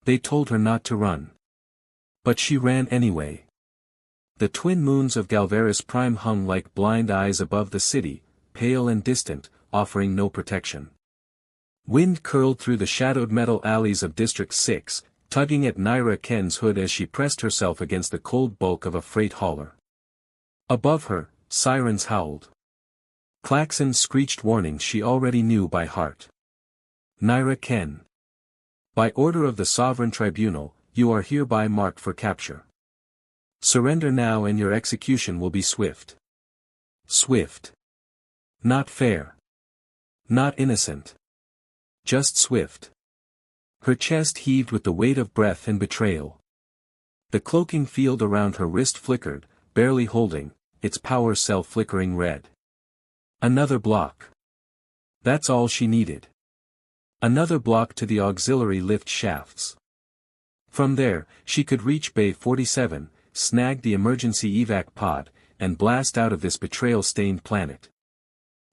They told her not to run. But she ran anyway. The twin moons of Galvaris Prime hung like blind eyes above the city, pale and distant, offering no protection. Wind curled through the shadowed metal alleys of District 6, tugging at Naira Ken's hood as she pressed herself against the cold bulk of a freight hauler. Above her, sirens howled. Klaxons screeched warnings she already knew by heart. Naira Ken. By order of the Sovereign Tribunal, you are hereby marked for capture. Surrender now and your execution will be swift. Swift. Not fair. Not innocent. Just swift. Her chest heaved with the weight of breath and betrayal. The cloaking field around her wrist flickered, barely holding, its power cell flickering red. Another block. That's all she needed. Another block to the auxiliary lift shafts. From there, she could reach Bay 47, snag the emergency evac pod, and blast out of this betrayal-stained planet.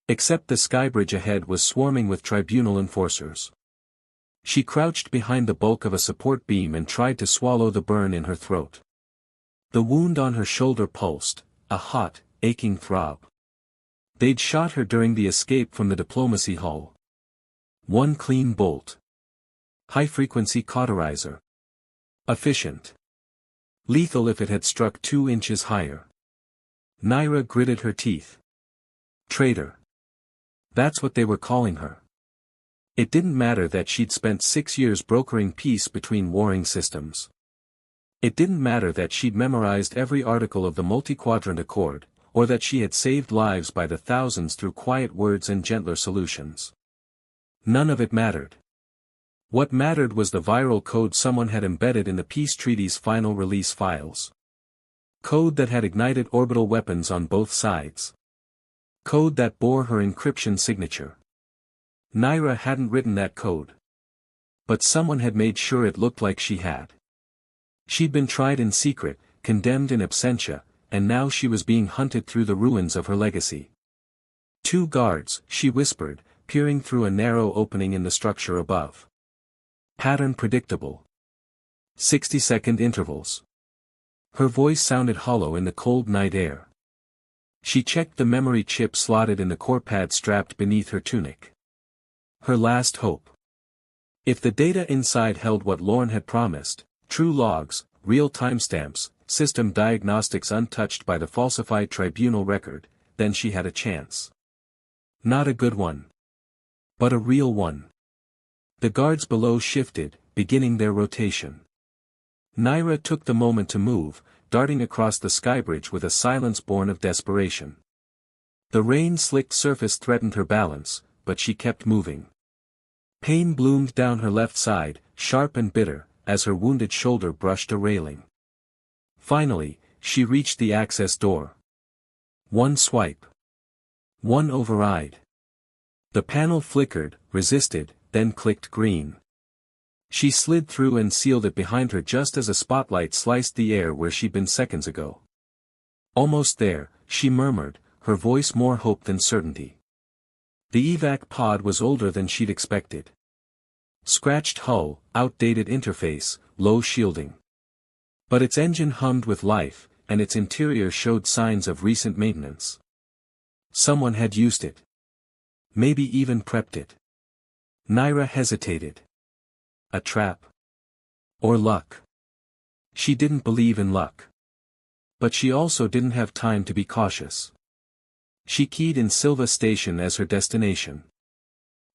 Except the skybridge ahead was swarming with tribunal enforcers. She crouched behind the bulk of a support beam and tried to swallow the burn in her throat. The wound on her shoulder pulsed, a hot, aching throb. They'd shot her during the escape from the diplomacy hull. One clean bolt. High-frequency cauterizer. Efficient. Lethal if it had struck 2 inches higher. Naira gritted her teeth. Traitor. That's what they were calling her. It didn't matter that she'd spent 6 years brokering peace between warring systems. It didn't matter that she'd memorized every article of the Multi-Quadrant Accord, or that she had saved lives by the thousands through quiet words and gentler solutions. None of it mattered. What mattered was the viral code someone had embedded in the peace treaty's final release files. Code that had ignited orbital weapons on both sides. Code that bore her encryption signature. Naira hadn't written that code. But someone had made sure it looked like she had. She'd been tried in secret, condemned in absentia, and now she was being hunted through the ruins of her legacy. 2 guards, she whispered, peering through a narrow opening in the structure above. Pattern predictable. 60-second intervals. Her voice sounded hollow in the cold night air. She checked the memory chip slotted in the core pad strapped beneath her tunic. Her last hope. If the data inside held what Lorne had promised, true logs, real timestamps, system diagnostics untouched by the falsified tribunal record, then she had a chance. Not a good one. But a real one. The guards below shifted, beginning their rotation. Naira took the moment to move, darting across the skybridge with a silence born of desperation. The rain-slicked surface threatened her balance, but she kept moving. Pain bloomed down her left side, sharp and bitter, as her wounded shoulder brushed a railing. Finally, she reached the access door. One swipe. One override. The panel flickered, resisted, then clicked green. She slid through and sealed it behind her just as a spotlight sliced the air where she'd been seconds ago. Almost there, she murmured, her voice more hope than certainty. The evac pod was older than she'd expected. Scratched hull, outdated interface, low shielding. But its engine hummed with life, and its interior showed signs of recent maintenance. Someone had used it. Maybe even prepped it. Naira hesitated. A trap? Or luck? She didn't believe in luck. But she also didn't have time to be cautious. She keyed in Silva Station as her destination.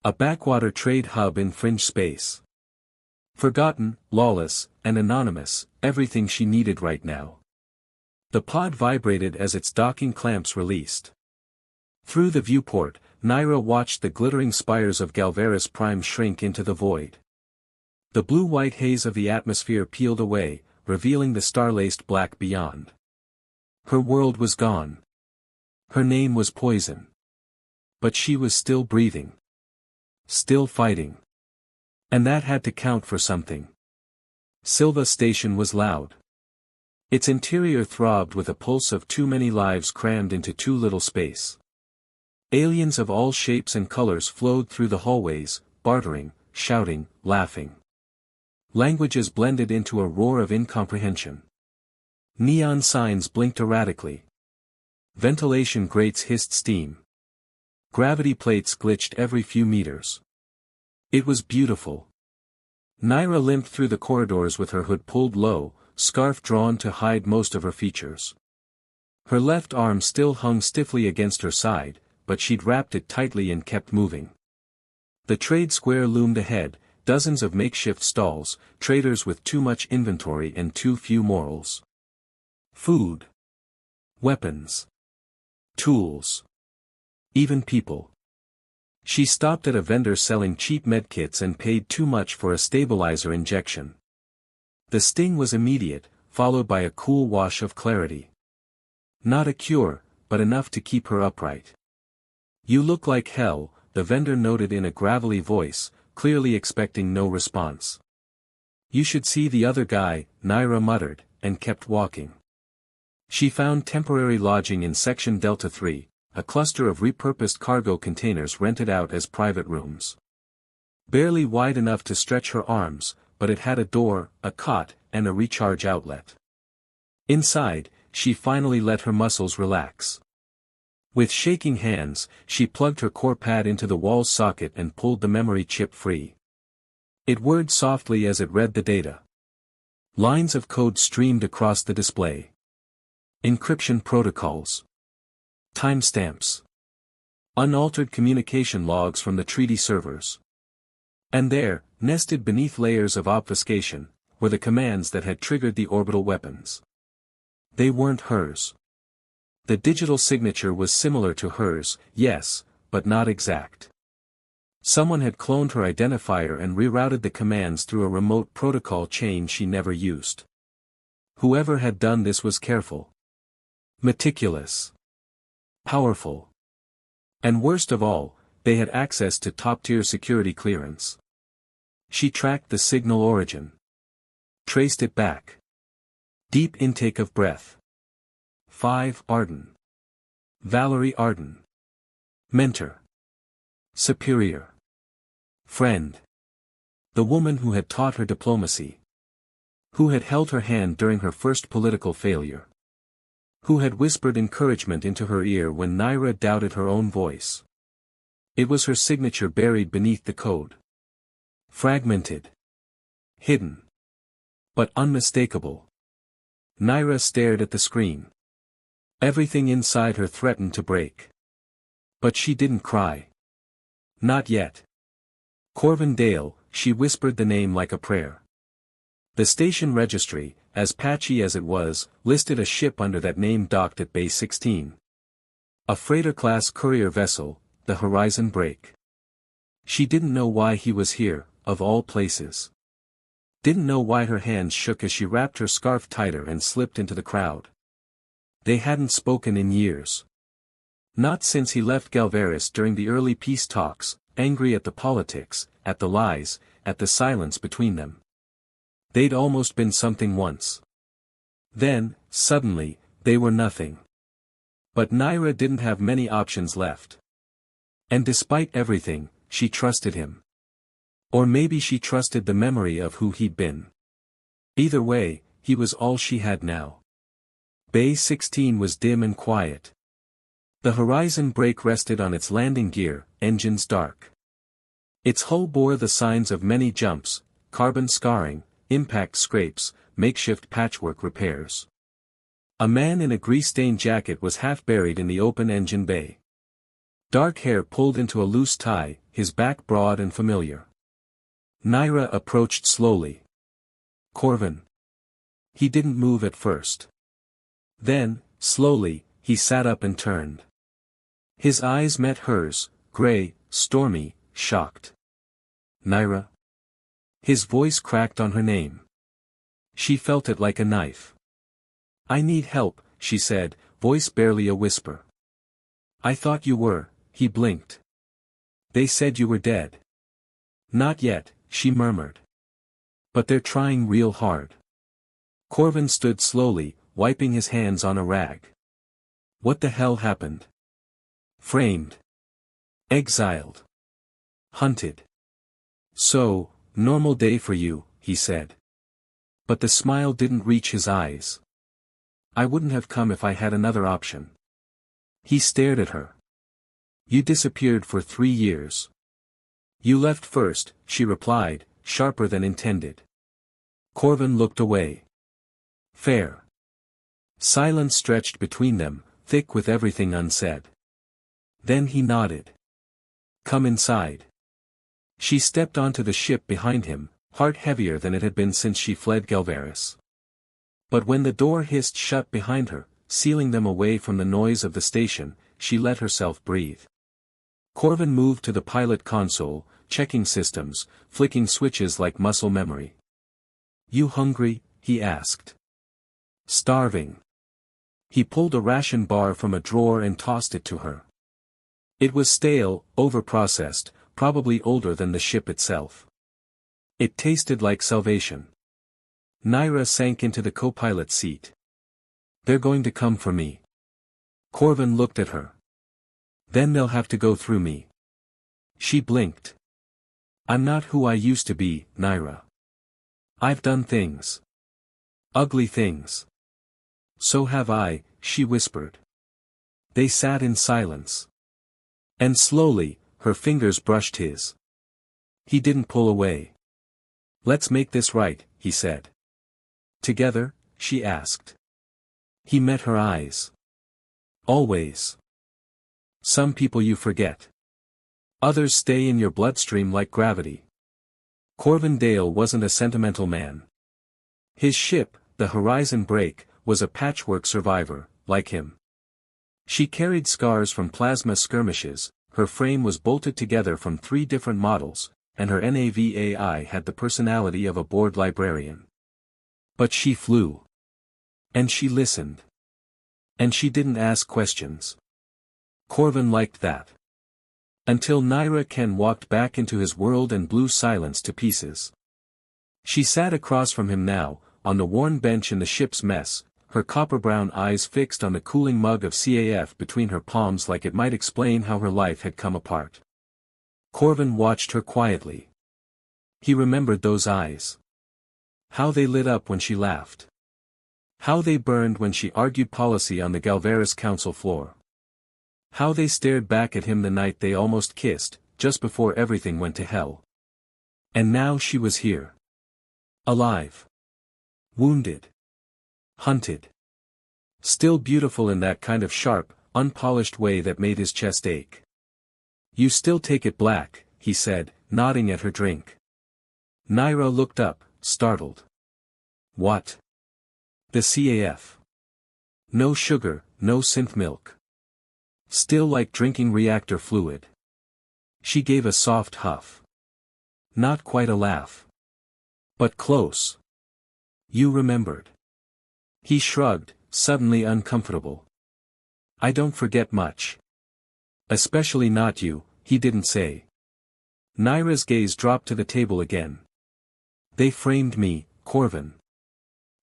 A backwater trade hub in fringe space. Forgotten, lawless, and anonymous, everything she needed right now. The pod vibrated as its docking clamps released. Through the viewport, Naira watched the glittering spires of Galvaris Prime shrink into the void. The blue-white haze of the atmosphere peeled away, revealing the star-laced black beyond. Her world was gone. Her name was poison. But she was still breathing. Still fighting. And that had to count for something. Silva Station was loud. Its interior throbbed with a pulse of too many lives crammed into too little space. Aliens of all shapes and colors flowed through the hallways, bartering, shouting, laughing. Languages blended into a roar of incomprehension. Neon signs blinked erratically. Ventilation grates hissed steam. Gravity plates glitched every few meters. It was beautiful. Naira limped through the corridors with her hood pulled low, scarf drawn to hide most of her features. Her left arm still hung stiffly against her side, but she'd wrapped it tightly and kept moving. The trade square loomed ahead, dozens of makeshift stalls, traders with too much inventory and too few morals. Food. Weapons. Tools. Even people. She stopped at a vendor selling cheap medkits and paid too much for a stabilizer injection. The sting was immediate, followed by a cool wash of clarity. Not a cure, but enough to keep her upright. "You look like hell," the vendor noted in a gravelly voice, clearly expecting no response. "You should see the other guy," Naira muttered, and kept walking. She found temporary lodging in Section Delta 3, a cluster of repurposed cargo containers rented out as private rooms. Barely wide enough to stretch her arms, but it had a door, a cot, and a recharge outlet. Inside, she finally let her muscles relax. With shaking hands, she plugged her core pad into the wall socket and pulled the memory chip free. It whirred softly as it read the data. Lines of code streamed across the display. Encryption protocols. Timestamps. Unaltered communication logs from the treaty servers. And there, nested beneath layers of obfuscation, were the commands that had triggered the orbital weapons. They weren't hers. The digital signature was similar to hers, yes, but not exact. Someone had cloned her identifier and rerouted the commands through a remote protocol chain she never used. Whoever had done this was careful. Meticulous. Powerful. And worst of all, they had access to top-tier security clearance. She tracked the signal origin. Traced it back. Deep intake of breath. 5 Arden. Valerie Arden. Mentor. Superior. Friend. The woman who had taught her diplomacy. Who had held her hand during her first political failure. Who had whispered encouragement into her ear when Naira doubted her own voice. It was her signature buried beneath the code. Fragmented. Hidden. But unmistakable. Naira stared at the screen. Everything inside her threatened to break. But she didn't cry. Not yet. Corvin Dale, she whispered the name like a prayer. The station registry, as patchy as it was, listed a ship under that name docked at Bay 16. A freighter-class courier vessel, the Horizon Break. She didn't know why he was here, of all places. Didn't know why her hands shook as she wrapped her scarf tighter and slipped into the crowd. They hadn't spoken in years. Not since he left Galveris during the early peace talks, angry at the politics, at the lies, at the silence between them. They'd almost been something once. Then, suddenly, they were nothing. But Naira didn't have many options left. And despite everything, she trusted him. Or maybe she trusted the memory of who he'd been. Either way, he was all she had now. Bay 16 was dim and quiet. The Horizon Break rested on its landing gear, engines dark. Its hull bore the signs of many jumps, carbon scarring, impact scrapes, makeshift patchwork repairs. A man in a grease-stained jacket was half buried in the open engine bay. Dark hair pulled into a loose tie, his back broad and familiar. Naira approached slowly. Corvin. He didn't move at first. Then, slowly, he sat up and turned. His eyes met hers, gray, stormy, shocked. Naira. His voice cracked on her name. She felt it like a knife. I need help, she said, voice barely a whisper. I thought you were, he blinked. They said you were dead. Not yet, she murmured. But they're trying real hard. Corvin stood slowly, wiping his hands on a rag. What the hell happened? Framed. Exiled. Hunted. So, normal day for you, he said. But the smile didn't reach his eyes. I wouldn't have come if I had another option. He stared at her. You disappeared for 3 years. You left first, she replied, sharper than intended. Corvin looked away. Fair. Silence stretched between them, thick with everything unsaid. Then he nodded. Come inside. She stepped onto the ship behind him, heart heavier than it had been since she fled Galvaris. But when the door hissed shut behind her, sealing them away from the noise of the station, she let herself breathe. Corvin moved to the pilot console, checking systems, flicking switches like muscle memory. You hungry? He asked. Starving. He pulled a ration bar from a drawer and tossed it to her. It was stale, overprocessed, probably older than the ship itself. It tasted like salvation. Naira sank into the co-pilot seat. They're going to come for me. Corvin looked at her. Then they'll have to go through me. She blinked. I'm not who I used to be, Naira. I've done things. Ugly things. So have I, she whispered. They sat in silence. And slowly, her fingers brushed his. He didn't pull away. Let's make this right, he said. Together? She asked. He met her eyes. Always. Some people you forget. Others stay in your bloodstream like gravity. Corvin Dale wasn't a sentimental man. His ship, the Horizon Break, was a patchwork survivor, like him. She carried scars from plasma skirmishes, her frame was bolted together from 3 different models, and her NAVAI had the personality of a bored librarian. But she flew. And she listened. And she didn't ask questions. Corvin liked that. Until Naira Ken walked back into his world and blew silence to pieces. She sat across from him now, on the worn bench in the ship's mess, her copper-brown eyes fixed on the cooling mug of CAF between her palms like it might explain how her life had come apart. Corvin watched her quietly. He remembered those eyes. How they lit up when she laughed. How they burned when she argued policy on the Galvaris Council floor. How they stared back at him the night they almost kissed, just before everything went to hell. And now she was here. Alive. Wounded. Hunted. Still beautiful in that kind of sharp, unpolished way that made his chest ache. You still take it black, he said, nodding at her drink. Naira looked up, startled. What? The CAF. No sugar, no synth milk. Still like drinking reactor fluid. She gave a soft huff. Not quite a laugh. But close. You remembered. He shrugged, suddenly uncomfortable. I don't forget much. Especially not you, he didn't say. Naira's gaze dropped to the table again. They framed me, Corvin.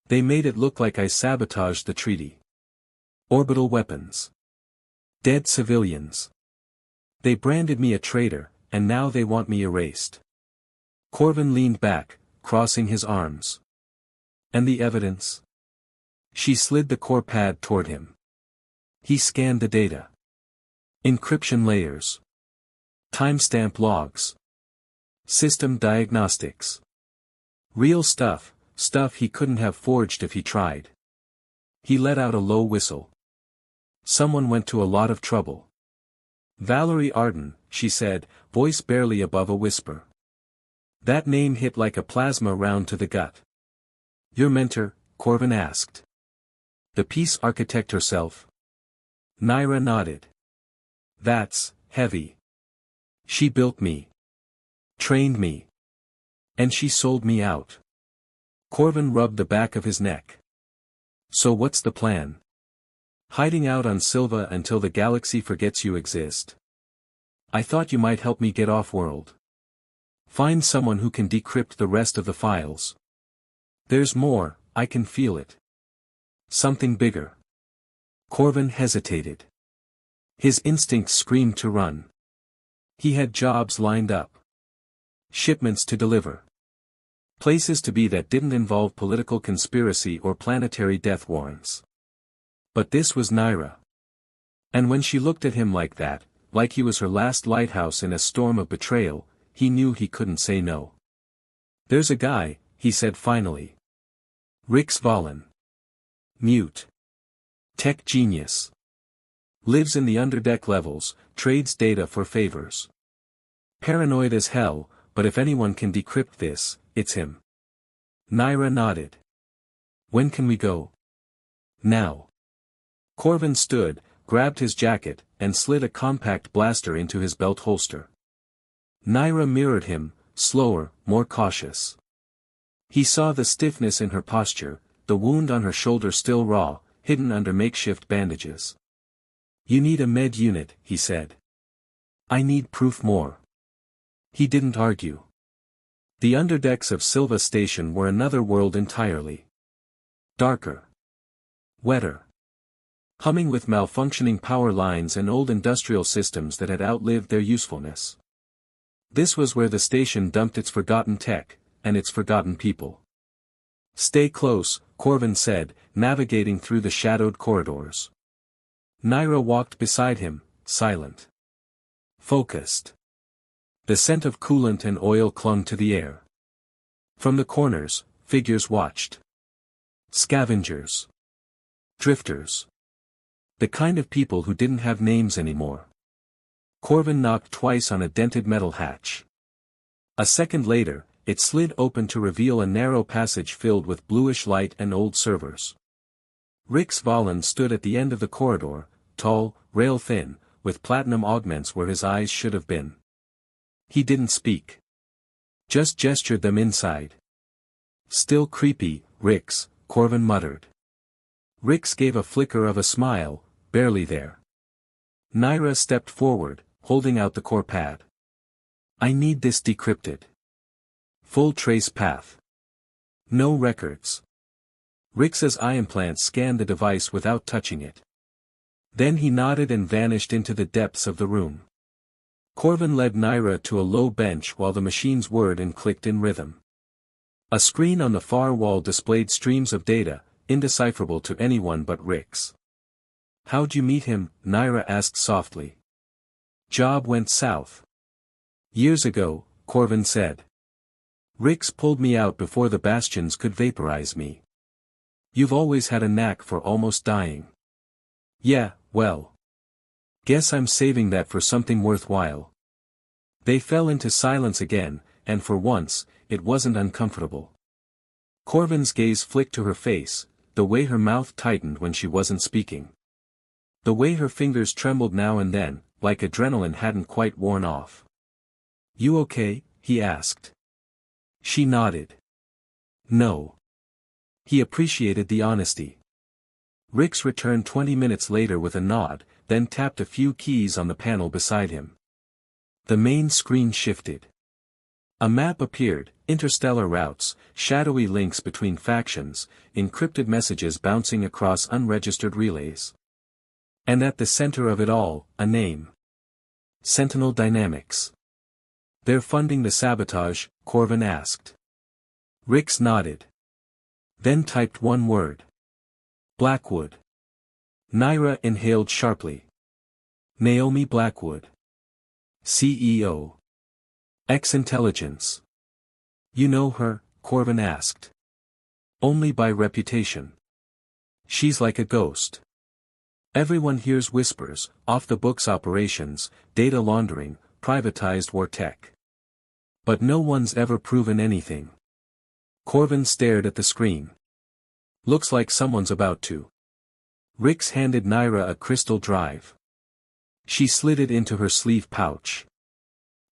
They made it look like I sabotaged the treaty. Orbital weapons. Dead civilians. They branded me a traitor, and now they want me erased. Corvin leaned back, crossing his arms. And the evidence? She slid the core pad toward him. He scanned the data. Encryption layers. Timestamp logs. System diagnostics. Real stuff, stuff he couldn't have forged if he tried. He let out a low whistle. Someone went to a lot of trouble. Valerie Arden, she said, voice barely above a whisper. That name hit like a plasma round to the gut. Your mentor? Corvin asked. The peace architect herself? Naira nodded. That's heavy. She built me. Trained me. And she sold me out. Corvin rubbed the back of his neck. So what's the plan? Hiding out on Silva until the galaxy forgets you exist. I thought you might help me get off-world. Find someone who can decrypt the rest of the files. There's more, I can feel it. Something bigger. Corvin hesitated. His instincts screamed to run. He had jobs lined up. Shipments to deliver. Places to be that didn't involve political conspiracy or planetary death warrants. But this was Naira. And when she looked at him like that, like he was her last lighthouse in a storm of betrayal, he knew he couldn't say no. "There's a guy," he said finally. "Rix Valen. Mute. Tech genius. Lives in the underdeck levels, trades data for favors. Paranoid as hell, but if anyone can decrypt this, it's him." Naira nodded. "When can we go?" "Now." Corvin stood, grabbed his jacket, and slid a compact blaster into his belt holster. Naira mirrored him, slower, more cautious. He saw the stiffness in her posture, the wound on her shoulder still raw, hidden under makeshift bandages. "You need a med unit," he said. "I need proof more." He didn't argue. The underdecks of Silva Station were another world entirely. Darker. Wetter. Humming with malfunctioning power lines and old industrial systems that had outlived their usefulness. This was where the station dumped its forgotten tech, and its forgotten people. "Stay close," Corvin said, navigating through the shadowed corridors. Naira walked beside him, silent. Focused. The scent of coolant and oil clung to the air. From the corners, figures watched. Scavengers. Drifters. The kind of people who didn't have names anymore. Corvin knocked twice on a dented metal hatch. A second later, it slid open to reveal a narrow passage filled with bluish light and old servers. Rix Valen stood at the end of the corridor, tall, rail-thin, with platinum augments where his eyes should have been. He didn't speak. Just gestured them inside. "Still creepy, Rix," Corvin muttered. Rix gave a flicker of a smile, barely there. Naira stepped forward, holding out the core pad. "I need this decrypted. Full trace path. No records." Rix's eye implant scanned the device without touching it. Then he nodded and vanished into the depths of the room. Corvin led Naira to a low bench while the machines whirred and clicked in rhythm. A screen on the far wall displayed streams of data, indecipherable to anyone but Rix. "How'd you meet him?" Naira asked softly. "Job went south. Years ago," Corvin said. "Rix pulled me out before the bastions could vaporize me." "You've always had a knack for almost dying." "Yeah, well. Guess I'm saving that for something worthwhile." They fell into silence again, and for once, it wasn't uncomfortable. Corvin's gaze flicked to her face, the way her mouth tightened when she wasn't speaking. The way her fingers trembled now and then, like adrenaline hadn't quite worn off. "You okay?" he asked. She nodded. "No." He appreciated the honesty. Rix returned 20 minutes later with a nod, then tapped a few keys on the panel beside him. The main screen shifted. A map appeared, interstellar routes, shadowy links between factions, encrypted messages bouncing across unregistered relays. And at the center of it all, a name. Sentinel Dynamics. "They're funding the sabotage?" Corvin asked. Rix nodded. Then typed one word. "Blackwood." Naira inhaled sharply. "Naomi Blackwood. CEO. X-Intelligence." "You know her?" Corvin asked. "Only by reputation. She's like a ghost. Everyone hears whispers, off-the-books operations, data laundering, privatized war tech. But no one's ever proven anything." Corvin stared at the screen. "Looks like someone's about to." Rix handed Naira a crystal drive. She slid it into her sleeve pouch.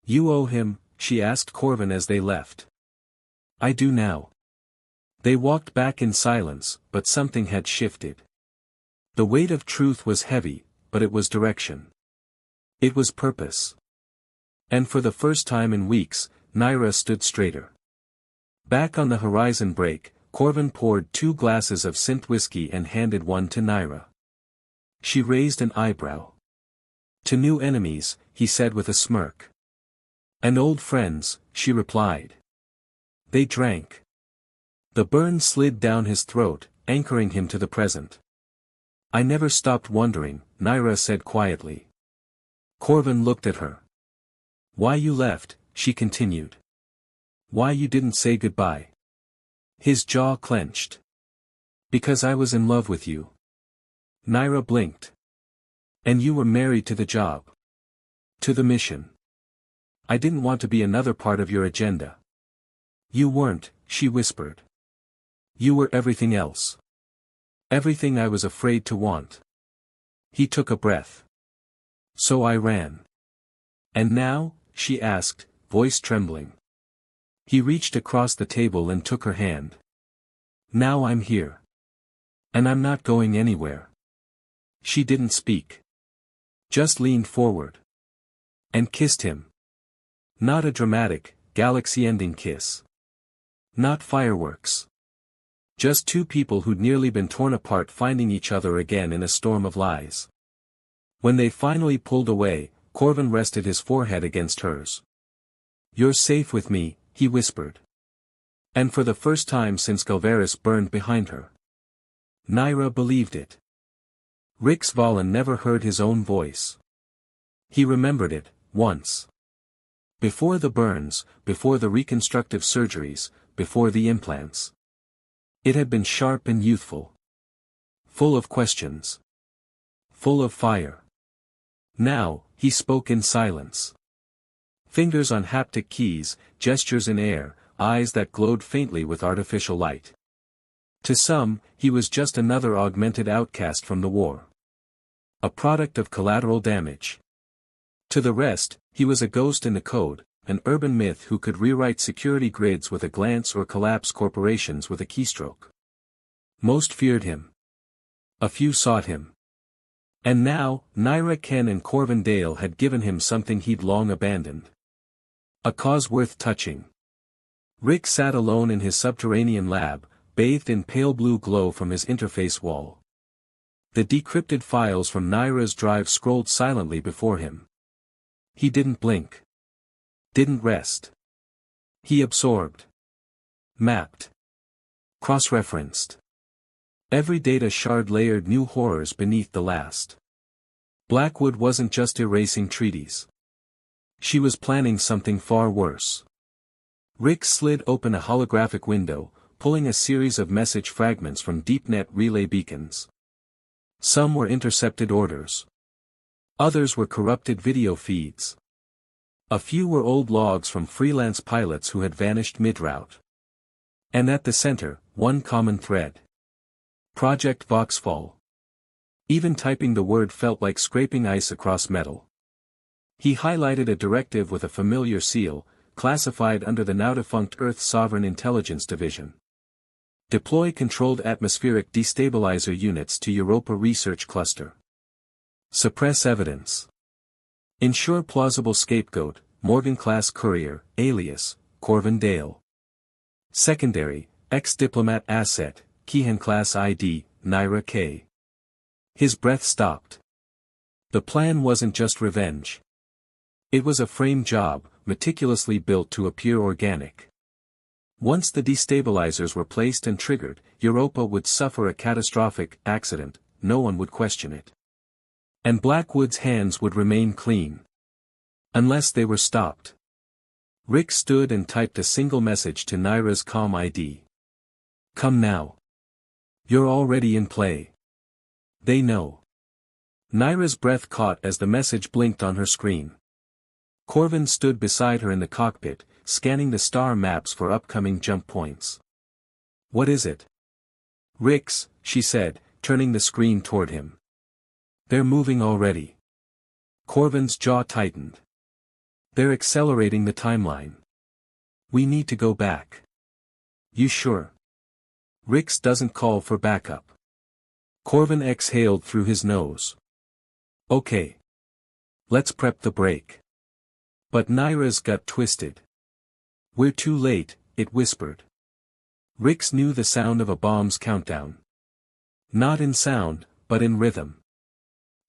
"You owe him?" she asked Corvin as they left. "I do now." They walked back in silence, but something had shifted. The weight of truth was heavy, but it was direction. It was purpose. And for the first time in weeks, Naira stood straighter. Back on the horizon break, Corvin poured 2 glasses of synth whiskey and handed one to Naira. She raised an eyebrow. "To new enemies," he said with a smirk. "And old friends," she replied. They drank. The burn slid down his throat, anchoring him to the present. I never stopped wondering, Naira said quietly. Corvin looked at her. Why you left, she continued. Why you didn't say goodbye. His jaw clenched. Because I was in love with you. Naira blinked. And you were married to the job. To the mission. I didn't want to be another part of your agenda. You weren't, she whispered. You were everything else. Everything I was afraid to want. He took a breath. So I ran. And now, she asked, voice trembling. He reached across the table and took her hand. Now I'm here. And I'm not going anywhere. She didn't speak. Just leaned forward. And kissed him. Not a dramatic, galaxy-ending kiss. Not fireworks. Just two people who'd nearly been torn apart finding each other again in a storm of lies. When they finally pulled away, Corvin rested his forehead against hers. You're safe with me, he whispered. And for the first time since Galveris burned behind her. Naira believed it. Rix Valen never heard his own voice. He remembered it, once. Before the burns, before the reconstructive surgeries, before the implants. It had been sharp and youthful. Full of questions. Full of fire. Now, he spoke in silence. Fingers on haptic keys, gestures in air, eyes that glowed faintly with artificial light. To some, he was just another augmented outcast from the war. A product of collateral damage. To the rest, he was a ghost in the code, an urban myth who could rewrite security grids with a glance or collapse corporations with a keystroke. Most feared him. A few sought him. And now, Naira Ken and Corvin Dale had given him something he'd long abandoned. A cause worth touching. Rick sat alone in his subterranean lab, bathed in pale blue glow from his interface wall. The decrypted files from Naira's drive scrolled silently before him. He didn't blink. Didn't rest. He absorbed. Mapped. Cross-referenced. Every data shard layered new horrors beneath the last. Blackwood wasn't just erasing treaties. She was planning something far worse. Rick slid open a holographic window, pulling a series of message fragments from DeepNet relay beacons. Some were intercepted orders. Others were corrupted video feeds. A few were old logs from freelance pilots who had vanished mid-route. And at the center, one common thread. Project Voxfall. Even typing the word felt like scraping ice across metal. He highlighted a directive with a familiar seal, classified under the now-defunct Earth Sovereign Intelligence Division. Deploy controlled atmospheric destabilizer units to Europa Research Cluster. Suppress evidence. Ensure plausible scapegoat, Morgan-class courier, alias, Corvin Dale. Secondary, ex-diplomat asset, Keehan-class ID, Naira K. His breath stopped. The plan wasn't just revenge. It was a frame job, meticulously built to appear organic. Once the destabilizers were placed and triggered, Europa would suffer a catastrophic accident, no one would question it. And Blackwood's hands would remain clean. Unless they were stopped. Rick stood and typed a single message to Naira's comm ID. Come now. You're already in play. They know. Naira's breath caught as the message blinked on her screen. Corvin stood beside her in the cockpit, scanning the star maps for upcoming jump points. What is it? Rix, she said, turning the screen toward him. They're moving already. Corvin's jaw tightened. They're accelerating the timeline. We need to go back. You sure? Rix doesn't call for backup. Corvin exhaled through his nose. Okay. Let's prep the break. But Naira's gut twisted. We're too late, it whispered. Rix knew the sound of a bomb's countdown. Not in sound, but in rhythm.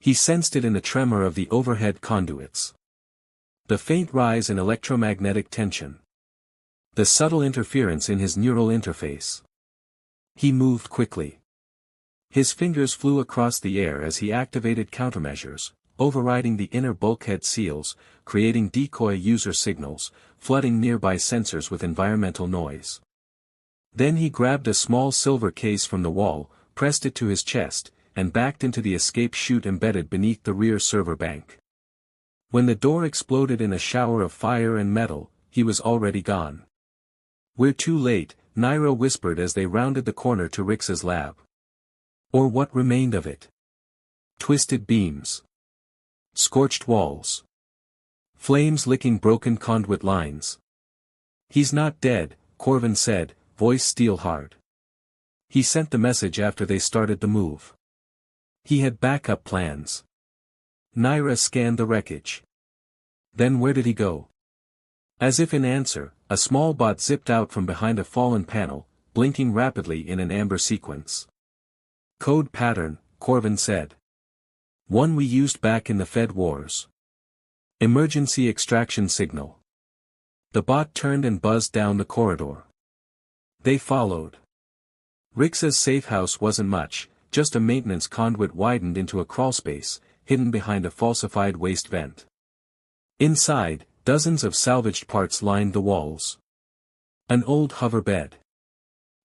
He sensed it in the tremor of the overhead conduits. The faint rise in electromagnetic tension. The subtle interference in his neural interface. He moved quickly. His fingers flew across the air as he activated countermeasures, overriding the inner bulkhead seals, creating decoy user signals, flooding nearby sensors with environmental noise. Then he grabbed a small silver case from the wall, pressed it to his chest, and backed into the escape chute embedded beneath the rear server bank. When the door exploded in a shower of fire and metal, he was already gone. "We're too late," Naira whispered as they rounded the corner to Rix's lab. Or what remained of it. Twisted beams. Scorched walls. Flames licking broken conduit lines. "He's not dead," Corvin said, voice steel hard. "He sent the message after they started the move. He had backup plans." Naira scanned the wreckage. "Then where did he go?" As if in answer, a small bot zipped out from behind a fallen panel, blinking rapidly in an amber sequence. "Code pattern," Corvin said. "One we used back in the Fed Wars. Emergency extraction signal." The bot turned and buzzed down the corridor. They followed. Rix's safe house wasn't much, just a maintenance conduit widened into a crawlspace, hidden behind a falsified waste vent. Inside, dozens of salvaged parts lined the walls. An old hover bed.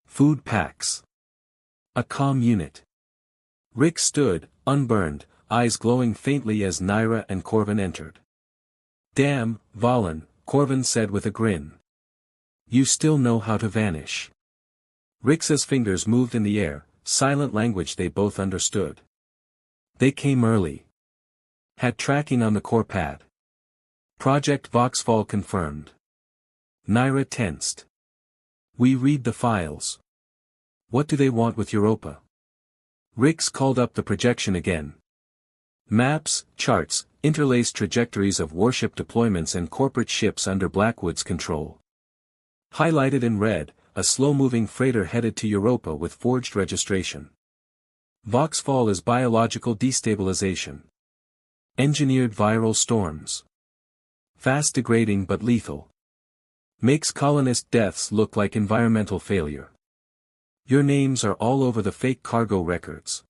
Food packs. A comm unit. Rix stood, unburned, eyes glowing faintly as Naira and Corvin entered. "Damn, Valen," Corvin said with a grin. "You still know how to vanish." Rix's fingers moved in the air, silent language they both understood. "They came early. Had tracking on the core pad. Project Voxfall confirmed." Naira tensed. "We read the files. What do they want with Europa?" Rix called up the projection again. "Maps, charts, interlaced trajectories of warship deployments and corporate ships under Blackwood's control. Highlighted in red, a slow-moving freighter headed to Europa with forged registration. Voxfall is biological destabilization. Engineered viral storms. Fast degrading but lethal. Makes colonist deaths look like environmental failure. Your names are all over the fake cargo records.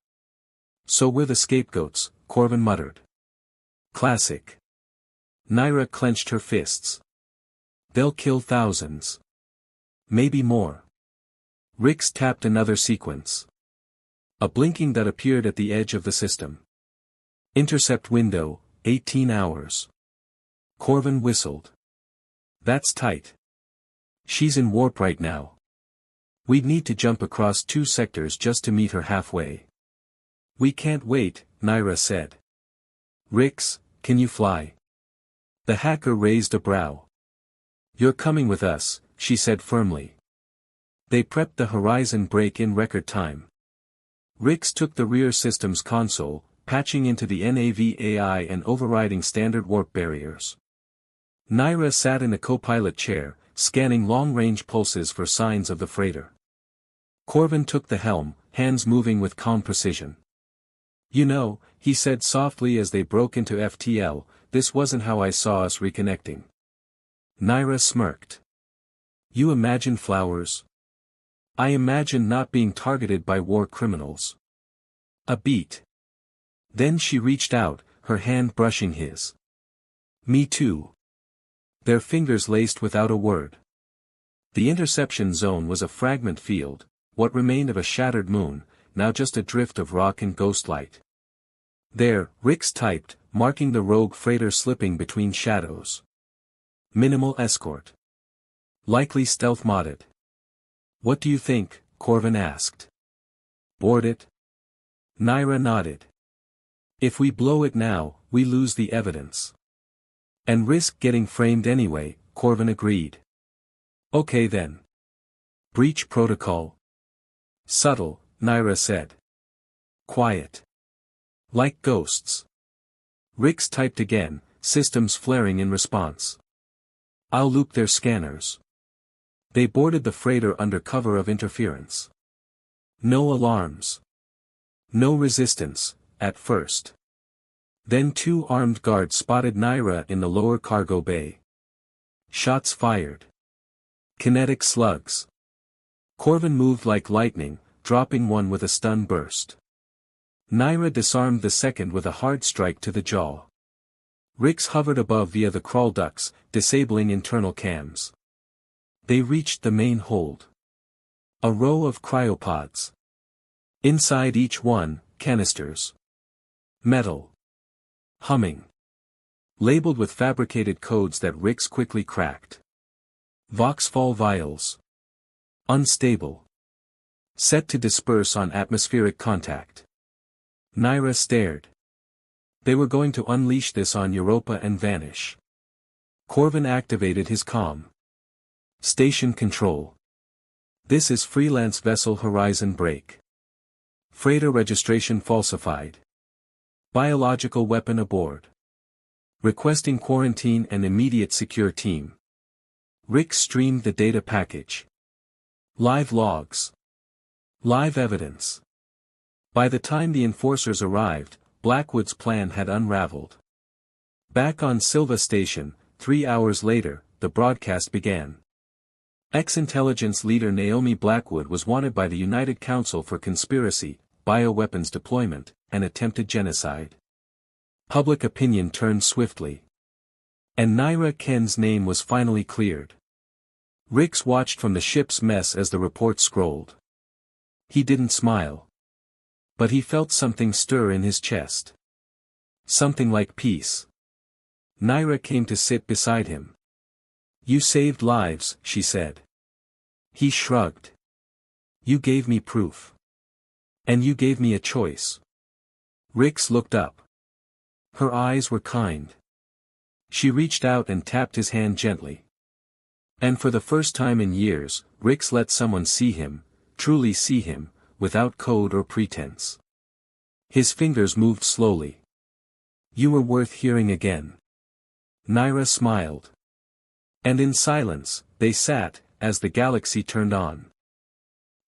So we're the scapegoats," Corvin muttered. "Classic." Naira clenched her fists. "They'll kill thousands. Maybe more." Rix tapped another sequence. A blinking that appeared at the edge of the system. "Intercept window, 18 hours. Corvin whistled. "That's tight. She's in warp right now. We'd need to jump across 2 sectors just to meet her halfway." "We can't wait," Naira said. "Rix, can you fly?" The hacker raised a brow. "You're coming with us," she said firmly. They prepped the horizon break in record time. Rix took the rear systems console, patching into the NAV-AI and overriding standard warp barriers. Naira sat in a co-pilot chair, scanning long-range pulses for signs of the freighter. Corvin took the helm, hands moving with calm precision. "You know," he said softly as they broke into FTL, "this wasn't how I saw us reconnecting." Naira smirked. "You imagine flowers? I imagine not being targeted by war criminals." A beat. Then she reached out, her hand brushing his. "Me too." Their fingers laced without a word. The interception zone was a fragment field, what remained of a shattered moon, now just a drift of rock and ghostlight. "There," Rix typed, marking the rogue freighter slipping between shadows. "Minimal escort. Likely stealth modded." "What do you think?" Corvin asked. "Board it?" Naira nodded. "If we blow it now, we lose the evidence. And risk getting framed anyway," Corvin agreed. "Okay then. Breach protocol." "Subtle," Naira said. "Quiet. Like ghosts." Rix typed again, systems flaring in response. "I'll loop their scanners." They boarded the freighter under cover of interference. No alarms. No resistance, at first. Then 2 armed guards spotted Naira in the lower cargo bay. Shots fired. Kinetic slugs. Corvin moved like lightning, dropping one with a stun burst. Naira disarmed the second with a hard strike to the jaw. Rix hovered above via the crawl ducts, disabling internal cams. They reached the main hold. A row of cryopods. Inside each one, canisters. Metal. Humming. Labeled with fabricated codes that Rix quickly cracked. Voxfall vials. Unstable. Set to disperse on atmospheric contact. Naira stared. They were going to unleash this on Europa and vanish. Corvin activated his comm. Station control. This is freelance vessel Horizon Break. Freighter registration falsified. Biological weapon aboard. Requesting quarantine and immediate secure team. Rick streamed the data package. Live logs. Live evidence. By the time the enforcers arrived, Blackwood's plan had unraveled. Back on Silva Station, 3 hours later, the broadcast began. Ex-intelligence leader Naomi Blackwood was wanted by the United Council for conspiracy, bioweapons deployment, and attempted genocide. Public opinion turned swiftly. And Naira Ken's name was finally cleared. Rix watched from the ship's mess as the report scrolled. He didn't smile. But he felt something stir in his chest. Something like peace. Naira came to sit beside him. "You saved lives," she said. He shrugged. "You gave me proof. And you gave me a choice." Rix looked up. Her eyes were kind. She reached out and tapped his hand gently. And for the first time in years, Rix let someone see him, truly see him, without code or pretense. His fingers moved slowly. "You were worth hearing again." Naira smiled. And in silence, they sat, as the galaxy turned on.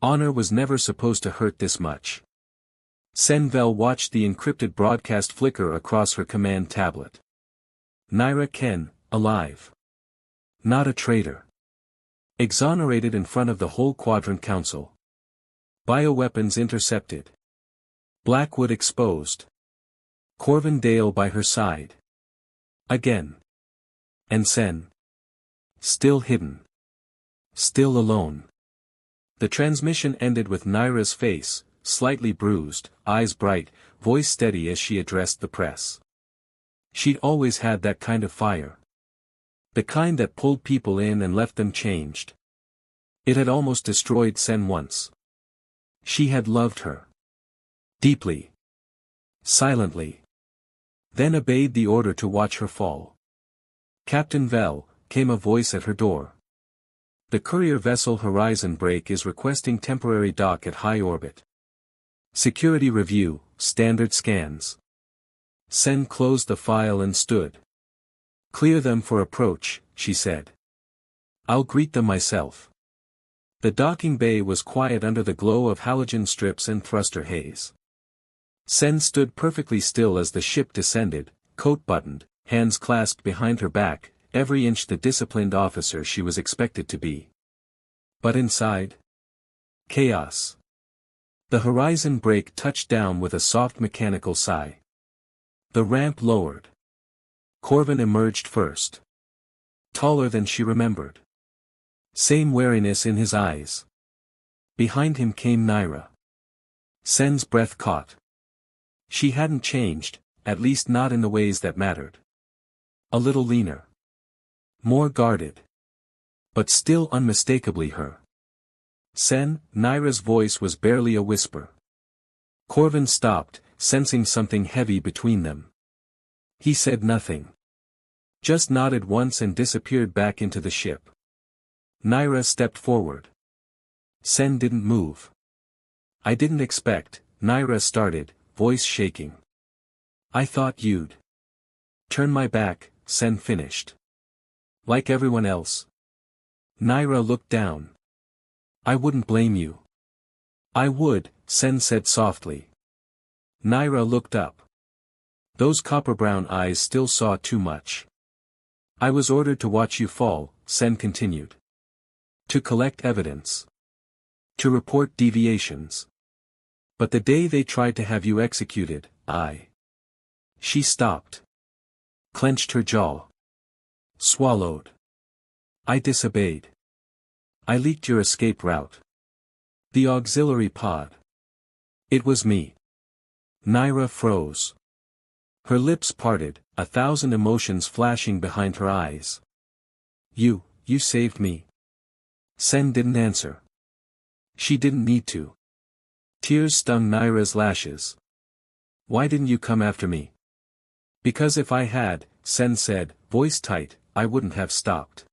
Honor was never supposed to hurt this much. Senvel watched the encrypted broadcast flicker across her command tablet. Naira Ken, alive. Not a traitor. Exonerated in front of the whole Quadrant Council. Bioweapons intercepted. Blackwood exposed. Corvin Dale by her side. Again. And Sen. Still hidden. Still alone. The transmission ended with Naira's face, slightly bruised, eyes bright, voice steady as she addressed the press. She'd always had that kind of fire. The kind that pulled people in and left them changed. It had almost destroyed Sen once. She had loved her. Deeply. Silently. Then obeyed the order to watch her fall. "Captain Vel," came a voice at her door. "The courier vessel Horizon Break is requesting temporary dock at high orbit. Security review, standard scans." Sen closed the file and stood. "Clear them for approach," she said. "I'll greet them myself." The docking bay was quiet under the glow of halogen strips and thruster haze. Sen stood perfectly still as the ship descended, coat buttoned, hands clasped behind her back, every inch the disciplined officer she was expected to be. But inside? Chaos. The Horizon Break touched down with a soft mechanical sigh. The ramp lowered. Corvin emerged first. Taller than she remembered. Same wariness in his eyes. Behind him came Naira. Sen's breath caught. She hadn't changed, at least not in the ways that mattered. A little leaner. More guarded. But still unmistakably her. "Sen," Naira's voice was barely a whisper. Corvin stopped, sensing something heavy between them. He said nothing. Just nodded once and disappeared back into the ship. Naira stepped forward. Sen didn't move. "I didn't expect," Naira started, voice shaking. "I thought you'd turn my back," Sen finished. "Like everyone else." Naira looked down. "I wouldn't blame you." "I would," Sen said softly. Naira looked up. Those copper-brown eyes still saw too much. "I was ordered to watch you fall," Sen continued. To collect evidence. To report deviations. But the day they tried to have you executed, She stopped. Clenched her jaw. Swallowed. I disobeyed. I leaked your escape route. The auxiliary pod. It was me. Naira froze. Her lips parted, 1,000 emotions flashing behind her eyes. You saved me. Sen didn't answer. She didn't need to. Tears stung Naira's lashes. Why didn't you come after me? Because if I had, Sen said, voice tight, I wouldn't have stopped.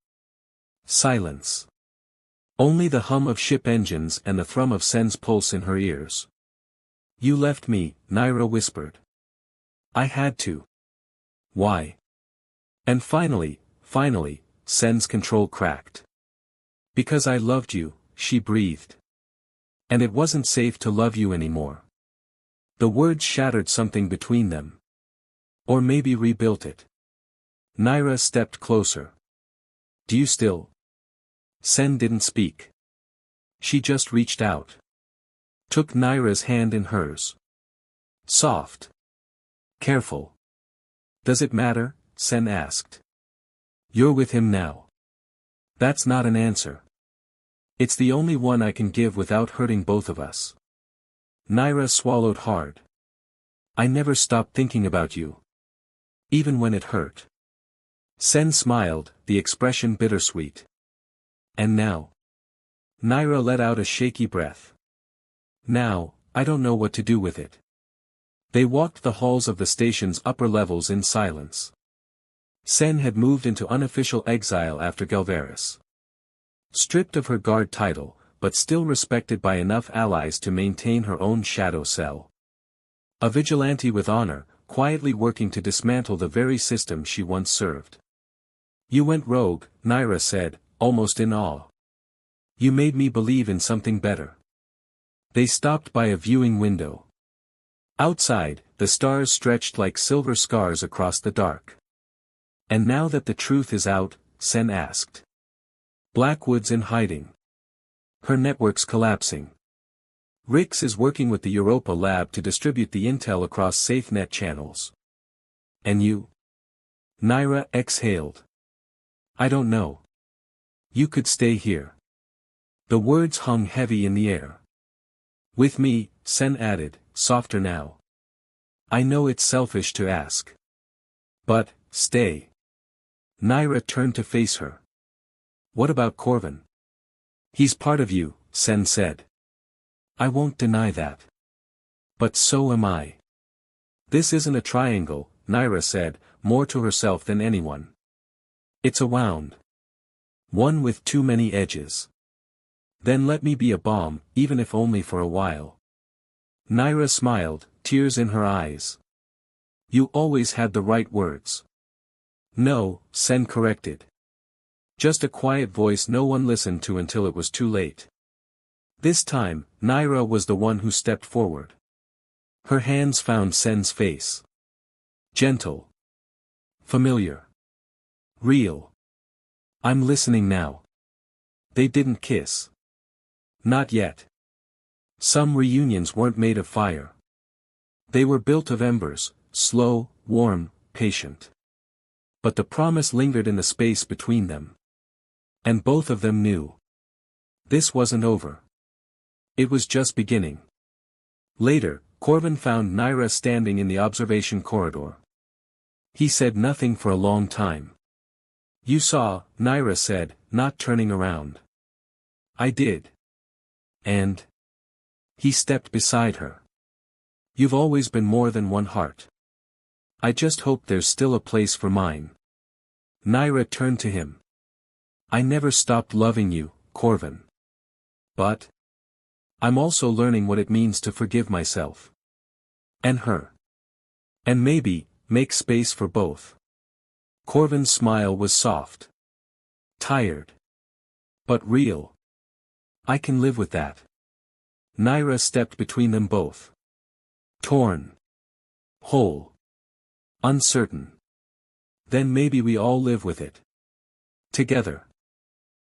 Silence. Only the hum of ship engines and the thrum of Sen's pulse in her ears. You left me, Naira whispered. I had to. Why? And finally, Sen's control cracked. Because I loved you, she breathed. And it wasn't safe to love you anymore. The words shattered something between them. Or maybe rebuilt it. Naira stepped closer. Do you still? Sen didn't speak. She just reached out. Took Naira's hand in hers. Soft. Careful. Does it matter? Sen asked. You're with him now. That's not an answer. It's the only one I can give without hurting both of us. Naira swallowed hard. I never stopped thinking about you. Even when it hurt. Sen smiled, the expression bittersweet. And now? Naira let out a shaky breath. Now, I don't know what to do with it. They walked the halls of the station's upper levels in silence. Sen had moved into unofficial exile after Galvaris. Stripped of her guard title, but still respected by enough allies to maintain her own shadow cell. A vigilante with honor, quietly working to dismantle the very system she once served. You went rogue, Naira said, almost in awe. You made me believe in something better. They stopped by a viewing window. Outside, the stars stretched like silver scars across the dark. And now that the truth is out, Sen asked. Blackwood's in hiding. Her network's collapsing. Rix is working with the Europa lab to distribute the intel across SafeNet channels. And you? Naira exhaled. I don't know. You could stay here. The words hung heavy in the air. With me, Sen added, softer now. I know it's selfish to ask. But, stay. Naira turned to face her. What about Corvin? He's part of you, Sen said. I won't deny that. But so am I. This isn't a triangle, Naira said, more to herself than anyone. It's a wound. One with too many edges. Then let me be a bomb, even if only for a while. Naira smiled, tears in her eyes. You always had the right words. No, Sen corrected. Just a quiet voice no one listened to until it was too late. This time, Naira was the one who stepped forward. Her hands found Sen's face. Gentle. Familiar. Real. I'm listening now. They didn't kiss. Not yet. Some reunions weren't made of fire. They were built of embers, slow, warm, patient. But the promise lingered in the space between them. And both of them knew. This wasn't over. It was just beginning. Later, Corvin found Naira standing in the observation corridor. He said nothing for a long time. You saw, Naira said, not turning around. I did. And? He stepped beside her. You've always been more than one heart. I just hope there's still a place for mine. Naira turned to him. I never stopped loving you, Corvin. But I'm also learning what it means to forgive myself. And her. And maybe, make space for both. Corvin's smile was soft. Tired. But real. I can live with that. Naira stepped between them both. Torn. Whole. Uncertain. Then maybe we all live with it. Together.